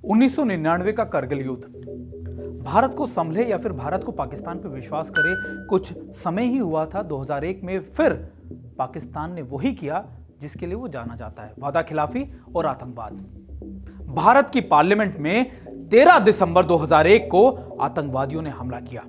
1999 का करगिल युद्ध भारत को संभले या फिर भारत को पाकिस्तान पर विश्वास करे कुछ समय ही हुआ था। 2001 में फिर पाकिस्तान ने वही किया जिसके लिए वो जाना जाता है, वादा खिलाफी और आतंकवाद। भारत की पार्लियामेंट में 13 दिसंबर 2001 को आतंकवादियों ने हमला किया।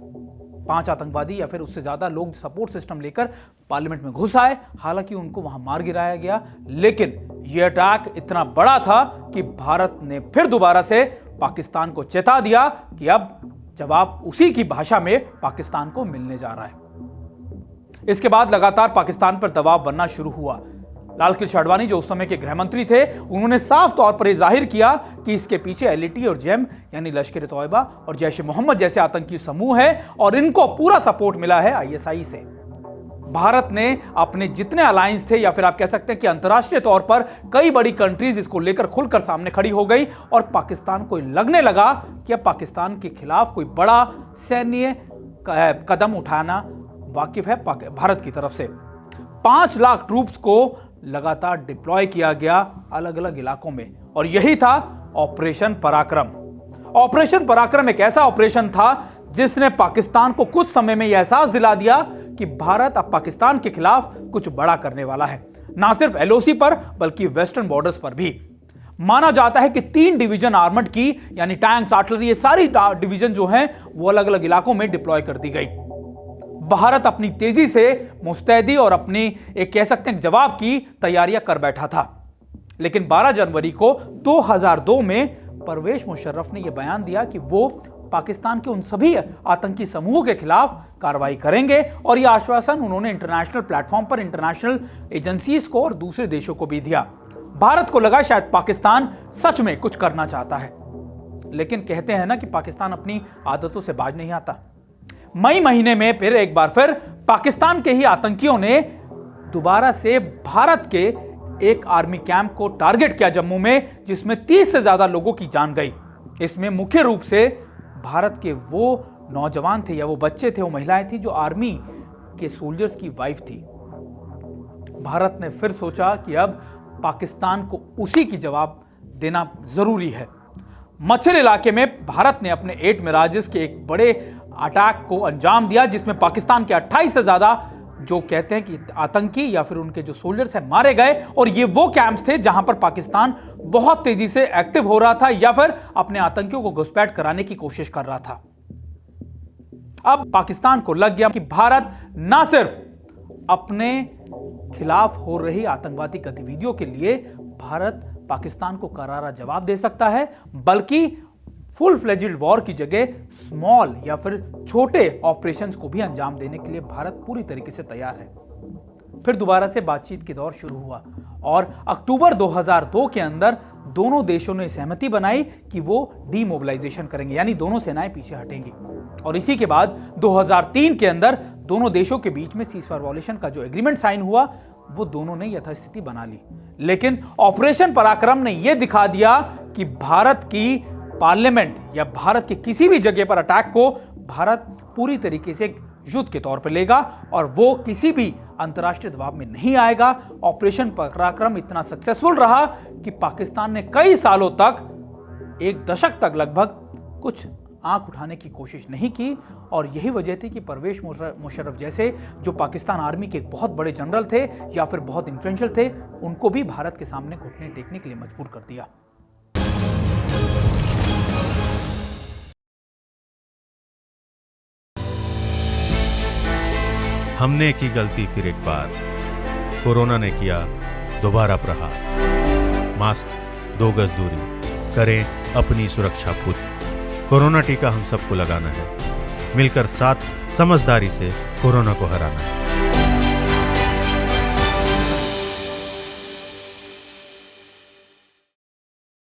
5 आतंकवादी या फिर उससे ज्यादा लोग सपोर्ट सिस्टम लेकर पार्लियामेंट में घुस आए। हालांकि उनको वहां मार गिराया गया, लेकिन यह अटैक इतना बड़ा था कि भारत ने फिर दोबारा से पाकिस्तान को चेता दिया कि अब जवाब उसी की भाषा में पाकिस्तान को मिलने जा रहा है। इसके बाद लगातार पाकिस्तान पर दबाव बनना शुरू हुआ। लाल कृष्ण आडवाणी जो उस समय के गृह मंत्री थे, उन्होंने साफ तौर पर यह जाहिर किया कि इसके पीछे एलईटी और जेम यानी लश्कर तौयबा और जैश ए मोहम्मद जैसे आतंकी समूह है और इनको पूरा सपोर्ट मिला है आईएसआई से। भारत ने अपने जितने अलायंस थे या फिर आप कह सकते हैं कि अंतर्राष्ट्रीय तौर पर कई बड़ी कंट्रीज इसको लेकर खुलकर सामने खड़ी हो गई और पाकिस्तान को लगने लगा कि अब पाकिस्तान के खिलाफ कोई बड़ा सैन्य कदम उठाना वाकिफ है भारत की तरफ से। 5 लाख ट्रूप्स को लगातार डिप्लॉय किया गया अलग अलग इलाकों में और यही था ऑपरेशन पराक्रम। ऑपरेशन पराक्रम एक ऐसा ऑपरेशन था जिसने पाकिस्तान को कुछ समय में यह एहसास दिला दिया कि भारत अब पाकिस्तान के खिलाफ कुछ बड़ा करने वाला है, ना सिर्फ एलओसी पर बल्कि वेस्टर्न बॉर्डर्स पर भी। माना जाता है कि 3 डिवीजन आर्मर्ड की यानी टैंक्स, आर्टिलरी, ये सारी डिवीजन जो हैं वो अलग अलग इलाकों में डिप्लॉय कर दी गई। भारत अपनी तेजी से मुस्तैदी और अपनी एक कह सकते हैं जवाब की तैयारियां कर बैठा था। लेकिन 12 जनवरी को 2002 में परवेज मुशर्रफ ने यह बयान दिया कि वो पाकिस्तान के उन सभी आतंकी समूहों के खिलाफ कार्रवाई करेंगे और यह आश्वासन उन्होंने इंटरनेशनल प्लेटफॉर्म पर इंटरनेशनल एजेंसीज को और दूसरे देशों को भी दिया। भारत को लगा शायद पाकिस्तान सच में कुछ करना चाहता है, लेकिन कहते हैं ना कि पाकिस्तान अपनी आदतों से बाज नहीं आता। मई महीने में फिर एक बार फिर पाकिस्तान के ही आतंकियों ने दोबारा से भारत के एक आर्मी कैंप को टारगेट किया जम्मू में, जिसमें 30 से ज्यादा लोगों की जान गई। इसमें मुख्य रूप से भारत के वो नौजवान थे या वो बच्चे थे, वो महिलाएं थी जो आर्मी के सोल्जर्स की वाइफ थी। भारत ने फिर सोचा कि अब पाकिस्तान को उसी की जवाब देना जरूरी है। मछली इलाके में भारत ने अपने 8 मिराजेस के एक बड़े अटैक को अंजाम दिया, जिसमें पाकिस्तान के 28 से ज्यादा जो कहते हैं कि आतंकी या फिर उनके जो सोल्जर्स हैं मारे गए। और ये वो कैंप्स थे जहां पर पाकिस्तान बहुत तेजी से एक्टिव हो रहा था या फिर अपने आतंकियों को घुसपैठ कराने की कोशिश कर रहा था। अब पाकिस्तान को लग गया कि भारत ना सिर्फ अपने खिलाफ हो रही आतंकवादी गतिविधियों के लिए भारत पाकिस्तान को करारा जवाब दे सकता है, बल्कि फुल फ्लेजिड वॉर की जगह स्मॉल या फिर छोटे ऑपरेशंस को भी अंजाम देने के लिए भारत पूरी तरीके से तैयार है। फिर दोबारा से बातचीत की दौर शुरू हुआ और अक्टूबर 2002 के अंदर दोनों देशों ने सहमति बनाई कि वो डीमोबिलाइजेशन करेंगे, यानी दोनों सेनाएं पीछे हटेंगी। और इसी के बाद 2003 के अंदर दोनों देशों के बीच में सीजफायर वायलेशन का जो एग्रीमेंट साइन हुआ वो दोनों ने यथास्थिति बना ली। लेकिन ऑपरेशन पराक्रम ने यह दिखा दिया कि भारत की पार्लियामेंट या भारत के किसी भी जगह पर अटैक को भारत पूरी तरीके से युद्ध के तौर पर लेगा और वो किसी भी अंतर्राष्ट्रीय दबाव में नहीं आएगा। ऑपरेशन पराक्रम इतना सक्सेसफुल रहा कि पाकिस्तान ने कई सालों तक, 1 दशक तक लगभग, कुछ आंख उठाने की कोशिश नहीं की। और यही वजह थी कि परवेज मुशर्रफ जैसे जो पाकिस्तान आर्मी के एक बहुत बड़े जनरल थे या फिर बहुत इन्फ्लुएंशियल थे, उनको भी भारत के सामने घुटने टेकने के लिए मजबूर कर दिया। हमने की गलती फिर एक बार, कोरोना ने किया दोबारा प्रहार। मास्क, 2 गज दूरी, करें अपनी सुरक्षा खुद। कोरोना टीका हम सबको लगाना है, मिलकर साथ समझदारी से कोरोना को हराना है।